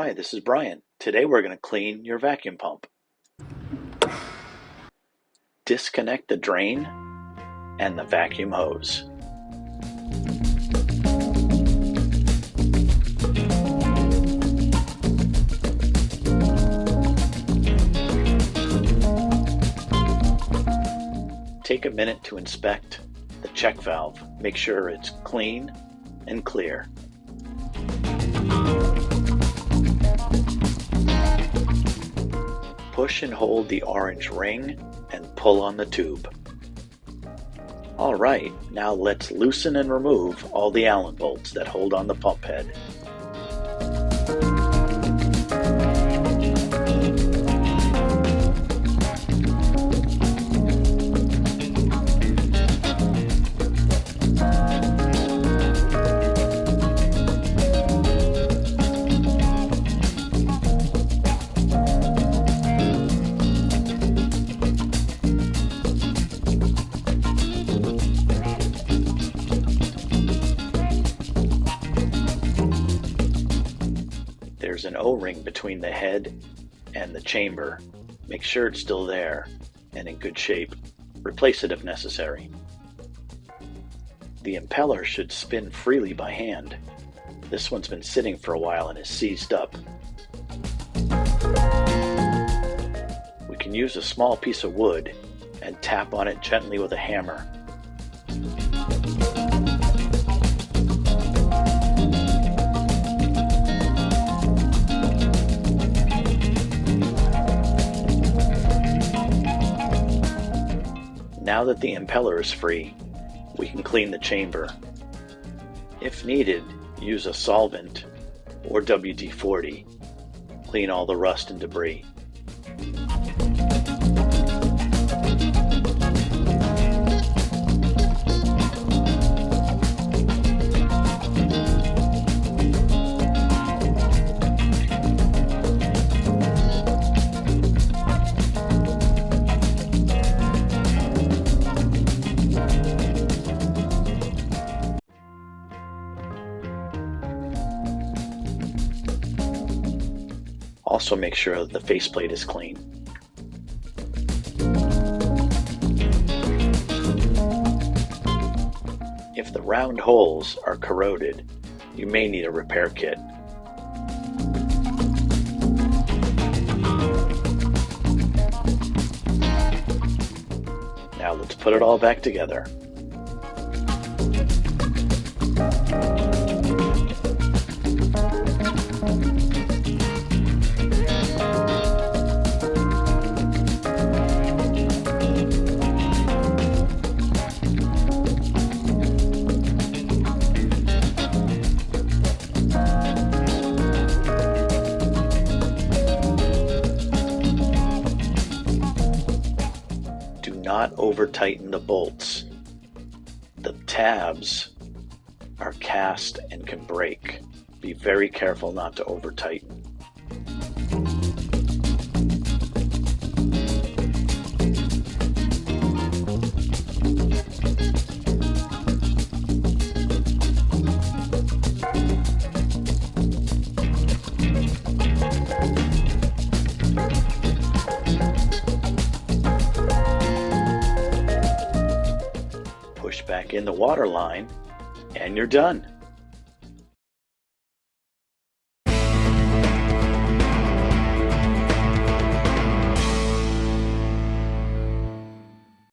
Hi, this is Brian. Today we're going to clean your vacuum pump. Disconnect the drain and the vacuum hose. Take a minute to inspect the check valve. Make sure it's clean and clear. Push and hold the orange ring and pull on the tube. Alright, now let's loosen and remove all the Allen bolts that hold on the pump head. There's an O-ring between the head and the chamber. Make sure it's still there and in good shape. Replace it if necessary. The impeller should spin freely by hand. This one's been sitting for a while and is seized up. We can use a small piece of wood and tap on it gently with a hammer. Now that the impeller is free, we can clean the chamber. If needed, use a solvent or WD-40. Clean all the rust and debris. Also make sure that the faceplate is clean. If the round holes are corroded, you may need a repair kit. Now let's put it all back together. Do not over tighten the bolts. The tabs are cast and can break. Be very careful not to over tighten. Push back in the water line and you're done.